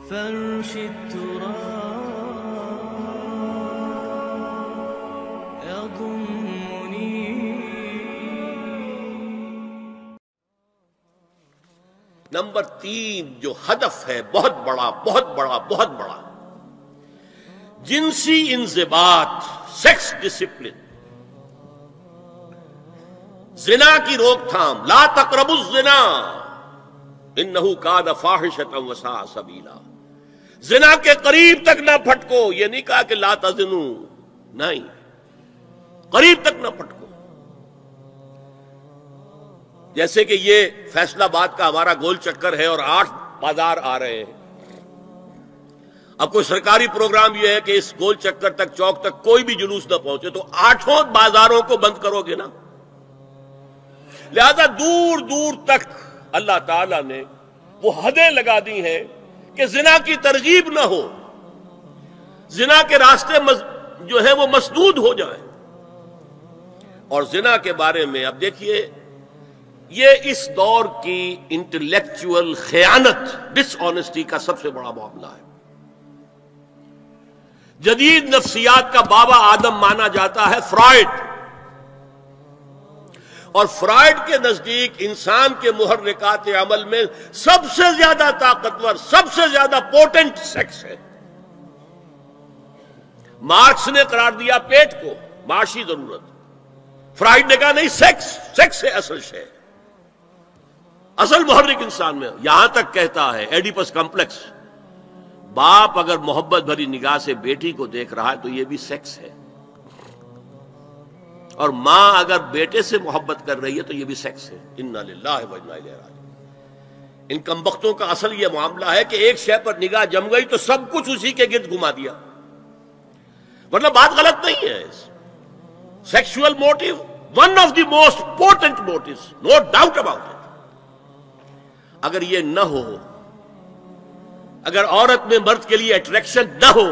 فرش التراب يضمني. نمبر 3 جو ہدف ہے بہت بڑا بہت بڑا بہت بڑا، جنسی انضباط، سیکس ڈسپلن، زنا کی روک تھام. لا تقربوا الزنا انہ کان فاحشۃ وساء سبیلا. زنا کے قریب تک نہ پھٹکو. یہ نہیں کہا کہ لا تزنوا، نہیں، قریب تک نہ پھٹکو. جیسے کہ یہ فیصل آباد کا ہمارا گول چکر ہے اور 8 بازار آ رہے ہیں. اب کوئی سرکاری پروگرام یہ ہے کہ اس گول چکر تک، چوک تک کوئی بھی جلوس نہ پہنچے، تو 8 بازاروں کو بند کرو گے نا. لہذا دور دور تک اللہ تعالیٰ نے وہ حدیں لگا دی ہیں کہ زنا کی ترغیب نہ ہو، زنا کے راستے جو ہے وہ مسدود ہو جائیں. اور زنا کے بارے میں اب دیکھیے، یہ اس دور کی انٹلیکچول خیانت، ڈس آنیسٹی کا سب سے بڑا معاملہ ہے. جدید نفسیات کا بابا آدم مانا جاتا ہے فرائڈ، اور فرائڈ کے نزدیک انسان کے محرکات عمل میں سب سے زیادہ طاقتور، سب سے زیادہ پوٹنٹ سیکس ہے. مارکس نے قرار دیا پیٹ کو معاشی ضرورت، فرائڈ نے کہا نہیں، سیکس ہے اصل شے، اصل محرک انسان میں. یہاں تک کہتا ہے ایڈیپس کمپلیکس، باپ اگر محبت بھری نگاہ سے بیٹی کو دیکھ رہا ہے تو یہ بھی سیکس ہے، اور ماں اگر بیٹے سے محبت کر رہی ہے تو یہ بھی سیکس ہے. انا للہ و انا الیہ راجعون. ان کمبختوں کا اصل یہ معاملہ ہے کہ ایک شے پر نگاہ جم گئی تو سب کچھ اسی کے گرد گھما دیا. مطلب بات غلط نہیں ہے. Sexual motive one of the most important motives, no doubt about it. اگر یہ نہ ہو، اگر عورت میں مرد کے لیے اٹریکشن نہ ہو،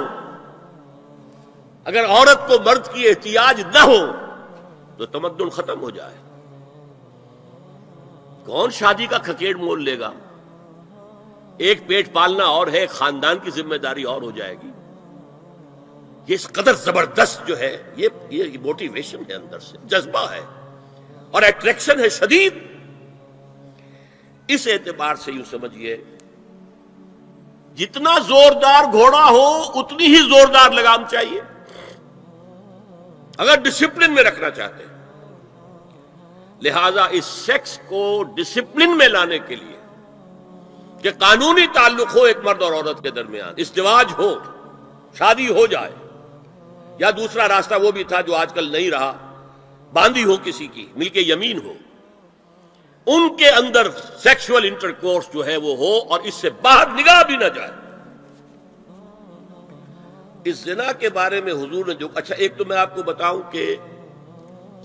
اگر عورت کو مرد کی احتیاج نہ ہو تو تمدن ختم ہو جائے. کون شادی کا کھکیڑ مول لے گا؟ ایک پیٹ پالنا اور ہے، خاندان کی ذمہ داری اور ہو جائے گی. یہ اس قدر زبردست جو ہے، یہ موٹیویشن ہے، اندر سے جذبہ ہے اور اٹریکشن ہے شدید. اس اعتبار سے یوں سمجھیے، جتنا زوردار گھوڑا ہو اتنی ہی زوردار لگام چاہیے اگر ڈسپلن میں رکھنا چاہتے ہیں. لہذا اس سیکس کو ڈسپلن میں لانے کے لیے کہ قانونی تعلق ہو ایک مرد اور عورت کے درمیان، ازدواج ہو، شادی ہو جائے، یا دوسرا راستہ وہ بھی تھا جو آج کل نہیں رہا، باندھی ہو کسی کی، مل کے یمین ہو، ان کے اندر سیکشول انٹرکورس جو ہے وہ ہو اور اس سے باہر نگاہ بھی نہ جائے. اس زنا کے بارے میں حضور نے جو اچھا، ایک تو میں آپ کو بتاؤں کہ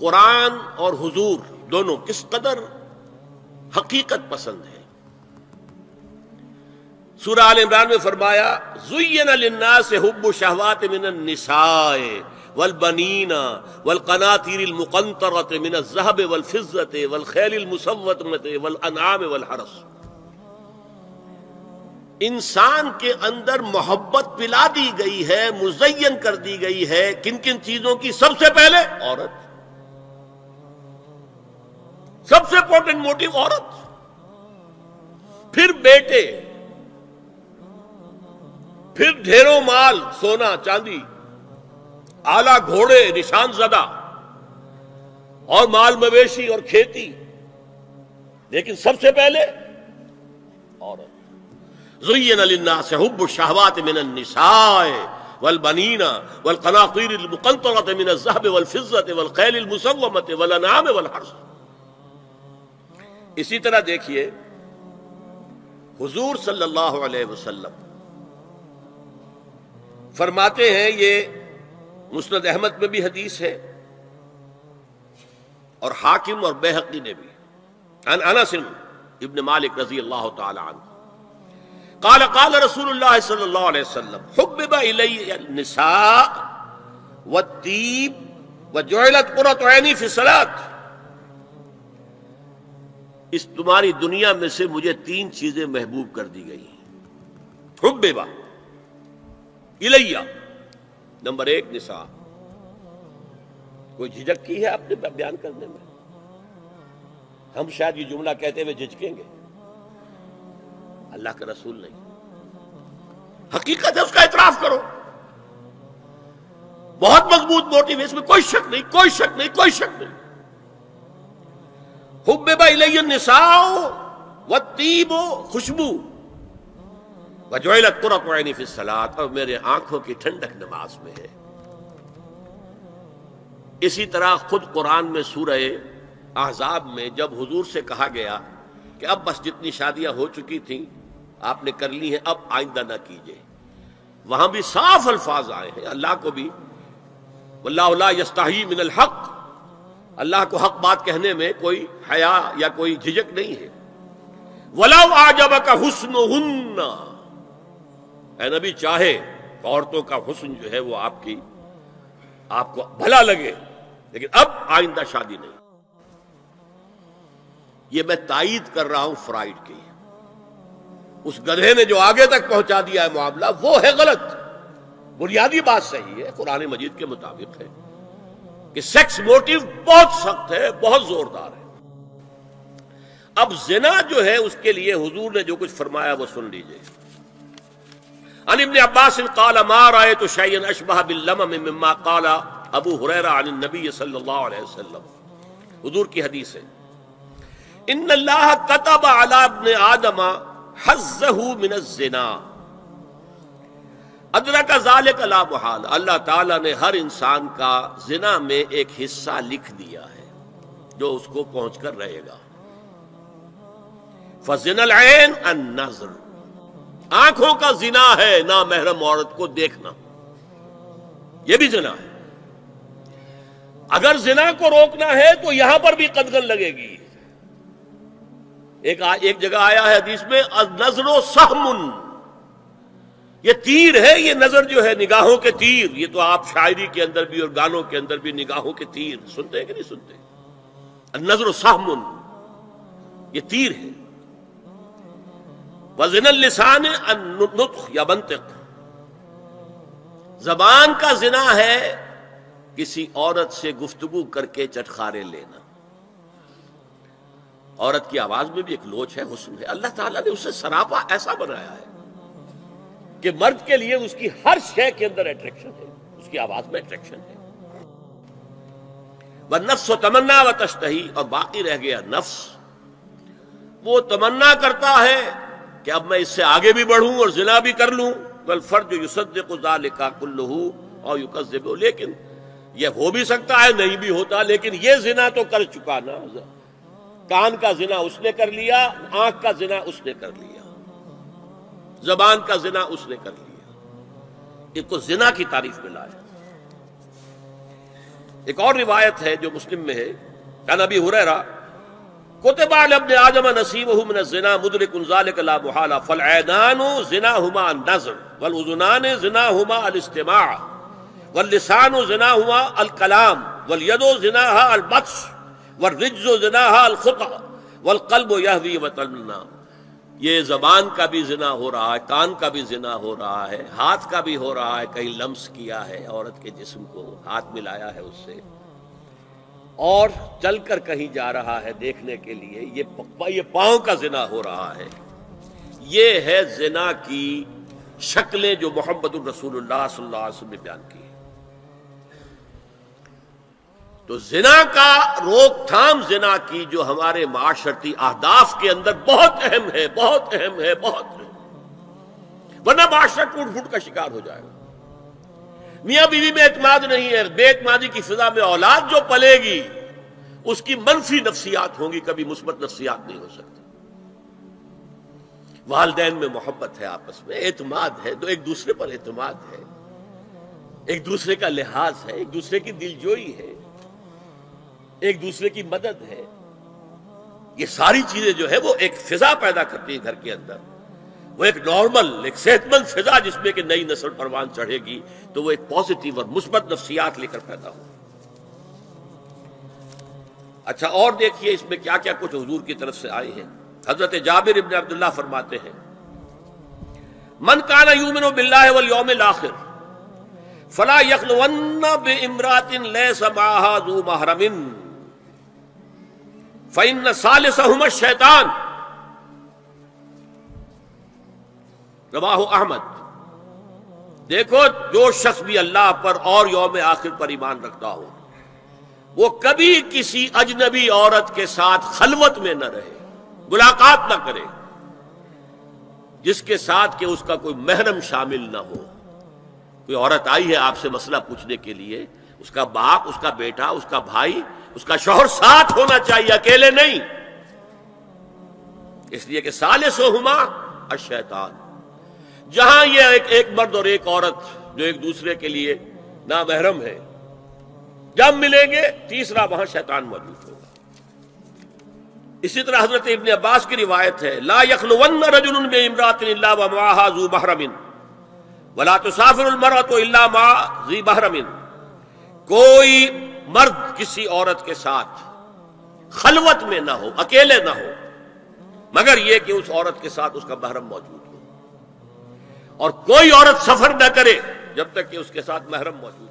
قرآن اور حضور دونوں کس قدر حقیقت پسند ہے. سورہ آل عمران میں فرمایا زُيِّنَ لِلنَّاسِ حُبُّ الشَّهَوَاتِ مِنَ النِّسَاءِ وَالْبَنِينَ وَالْقَنَاطِيرِ الْمُقَنطَرَةِ مِنَ الذَّهَبِ وَالْفِضَّةِ وَالْخَيْلِ الْمُسَوَّمَةِ وَالْأَنْعَامِ وَالْحَرْثِ. انسان کے اندر محبت پلا دی گئی ہے، مزین کر دی گئی ہے. کن کن چیزوں کی؟ سب سے پہلے عورت، سب سے امپورٹنٹ موٹیو عورت، پھر بیٹے، پھر ڈھیروں مال، سونا چاندی، اعلی گھوڑے، نشان زدہ، اور مال مویشی اور کھیتی. لیکن سب سے پہلے عورت. زُيِّنَ لِلنَّاسِ حُبُّ الشَّهَوَاتِ مِنَ النِّسَاءِ وَالْبَنِينَ وَالْقَنَاطِيرِ الْمُقَنطَرَةِ مِنَ الذَّهَبِ وَالْفِضَّةِ وَالْخَيْلِ الْمُسَوَّمَةِ وَالْأَنْعَامِ وَالْحَرْثِ. اسی طرح دیکھیے حضور صلی اللہ علیہ وسلم فرماتے ہیں، یہ مسند احمد میں بھی حدیث ہے اور حاکم اور بیہقی نے بھی، عن انس ابن مالک رضی اللہ تعالی عنہ قال قال رسول اللہ صلی اللہ علیہ وسلم حبب الی النساء والطیب وجعلت قرۃ عینی فی الصلاۃ. اس تمہاری دنیا میں سے مجھے 3 چیزیں محبوب کر دی گئی ہیں. حببا الیہ، نمبر 1 نساء. کوئی جھجک کی ہے آپ نے بیان کرنے میں؟ ہم شاید یہ جملہ کہتے ہوئے جھجکیں گے، اللہ کا رسول نہیں. حقیقت ہے، اس کا اعتراف کرو. بہت مضبوط موٹیو ہے، اس میں کوئی شک نہیں، کوئی شک نہیں، کوئی شک نہیں. حبب الی النساء والطیب، خوشبو، وجعلت قرۃ عینی فی الصلاۃ، اور میرے آنکھوں کی ٹھنڈک نماز میں ہے. اسی طرح خود قرآن میں سورہ احزاب میں جب حضور سے کہا گیا کہ اب بس جتنی شادیاں ہو چکی تھیں آپ نے کر لی ہیں، اب آئندہ نہ کیجیے، وہاں بھی صاف الفاظ آئے ہیں. اللہ کو بھی واللہ لا یستحی من الحق، اللہ کو حق بات کہنے میں کوئی حیا یا کوئی جھجک نہیں ہے. وَلَوْ أَعْجَبَكَ حُسْنُهُنَّ، اے نبی چاہے عورتوں کا حسن جو ہے وہ آپ کو بھلا لگے، لیکن اب آئندہ شادی نہیں. یہ میں تائید کر رہا ہوں فرائڈ کی. اس گدھے نے جو آگے تک پہنچا دیا ہے معاملہ وہ ہے غلط. بنیادی بات صحیح ہے، قرآن مجید کے مطابق ہے کہ سیکس موٹیو بہت سخت ہے، بہت زوردار ہے. اب زنا جو ہے اس کے لیے حضور نے جو کچھ فرمایا وہ سن لیجئے. عن ابن عباس قال ما رأيت شيئا اشبه باللمم مما قال ابو ہریرہ عن النبی صلی اللہ علیہ وسلم. حضور کی حدیث ہے، ان اللہ كتب على ابن آدم حظه من الزنا ادرک ذلك لا محال. اللہ تعالیٰ نے ہر انسان کا زنا میں ایک حصہ لکھ دیا ہے جو اس کو پہنچ کر رہے گا. فزنا العین النظر، آنکھوں کا زنا ہے نامحرم عورت کو دیکھنا، یہ بھی زنا ہے. اگر زنا کو روکنا ہے تو یہاں پر بھی قدغن لگے گی. ایک جگہ آیا ہے حدیث میں النظر سہم، یہ تیر ہے. یہ نظر جو ہے نگاہوں کے تیر، یہ تو آپ شاعری کے اندر بھی اور گانوں کے اندر بھی نگاہوں کے تیر سنتے ہیں کہ نہیں سنتے؟ النظر سہم، یہ تیر ہے. وزن اللسان النطق یا منطق، زبان کا زنا ہے کسی عورت سے گفتگو کر کے چٹخارے لینا. عورت کی آواز میں بھی ایک لوچ ہے، حسن ہے. اللہ تعالیٰ نے اسے سراپا ایسا بنایا ہے کہ مرد کے لیے اس کی ہر شے کے اندر اٹریکشن ہے، اس کی آواز میں اٹریکشن ہے. والنفس تمنا وتشتہی، اور باقی رہ گیا نفس، وہ تمنا کرتا ہے کہ اب میں اس سے آگے بھی بڑھوں اور زنا بھی کر لوں. والفرج یصدق ذلک کلہ او یکذب، لیکن یہ ہو بھی سکتا ہے نہیں بھی ہوتا، لیکن یہ زنا تو کر چکا نا. کان کا زنا اس نے کر لیا، آنکھ کا زنا اس نے کر لیا، زبان کا زنا اس نے کر لیا. اس کو زنا کی تعریف میں لایا. ایک اور روایت ہے جو مسلم میں ہے، عن ابی ہریرہ کتب علی ابن آدم نصیبہ من الزنا مدرک ذلک لا محالہ فالعینان زناہما النظر والاذنان زناہما الاستماع واللسان زناہما الکلام والید زناہا البطش والرجز زناہا الخطأ والقلب یہوی وتمنا. یہ زبان کا بھی زنا ہو رہا ہے، کان کا بھی زنا ہو رہا ہے، ہاتھ کا بھی ہو رہا ہے، کہیں لمس کیا ہے عورت کے جسم کو، ہاتھ ملایا ہے اس سے، اور چل کر کہیں جا رہا ہے دیکھنے کے لیے، یہ پاؤں کا زنا ہو رہا ہے. یہ ہے زنا کی شکلیں جو محمد الرسول اللہ صلی اللہ علیہ وسلم نے بیان کی. تو زنا کا روک تھام، زنا کی جو ہمارے معاشرتی اہداف کے اندر بہت اہم ہے، بہت اہم ہے، بہت اہم، ورنہ معاشرہ ٹوٹ پھوٹ کا شکار ہو جائے گا. میاں بیوی میں اعتماد نہیں ہے، بے اعتمادی کی فضا میں اولاد جو پلے گی اس کی منفی نفسیات ہوں گی، کبھی مثبت نفسیات نہیں ہو سکتی. والدین میں محبت ہے، آپس میں اعتماد ہے، تو ایک دوسرے پر اعتماد ہے، ایک دوسرے کا لحاظ ہے، ایک دوسرے کی دلجوئی ہے، ایک دوسرے کی مدد ہے. یہ ساری چیزیں جو ہے وہ ایک فضا پیدا کرتی ہیں گھر کے اندر. وہ ایک نارمل، ایک صحت مند فضا جس میں کہ نئی نسل پروان چڑھے گی تو وہ ایک پازیٹیو اور مثبت نفسیات لے کر پیدا ہو. اچھا، اور دیکھیے اس میں کیا کیا کچھ حضور کی طرف سے آئے ہیں. حضرت جابر ابن عبداللہ فرماتے ہیں من کان یؤمن باللہ والیوم الآخر فلا یخلون بامرأۃ لیس معها ذو محرم فإن ثالثہما الشیطان، رواہ احمد۔ دیکھو، جو شخص بھی اللہ پر اور یوم آخر پر ایمان رکھتا ہو وہ کبھی کسی اجنبی عورت کے ساتھ خلوت میں نہ رہے، ملاقات نہ کرے جس کے ساتھ کہ اس کا کوئی محرم شامل نہ ہو۔ کوئی عورت آئی ہے آپ سے مسئلہ پوچھنے کے لیے، اس کا باپ، اس کا بیٹا، اس کا بھائی، اس کا شوہر ساتھ ہونا چاہیے، اکیلے نہیں، اس لیے کہ ثالثہما الشیطان۔ جہاں یہ ایک مرد اور ایک عورت جو ایک دوسرے کے لیے نامحرم ہے، جب ملیں گے تیسرا وہاں شیطان موجود ہوگا۔ اسی طرح حضرت ابن عباس کی روایت ہے، لا یخلون رجل بامرأۃ الا ومعها ذو محرم ولا تسافر المرأة الا مع ذی محرم۔ کوئی مرد کسی عورت کے ساتھ خلوت میں نہ ہو، اکیلے نہ ہو، مگر یہ کہ اس عورت کے ساتھ اس کا محرم موجود ہو، اور کوئی عورت سفر نہ کرے جب تک کہ اس کے ساتھ محرم موجود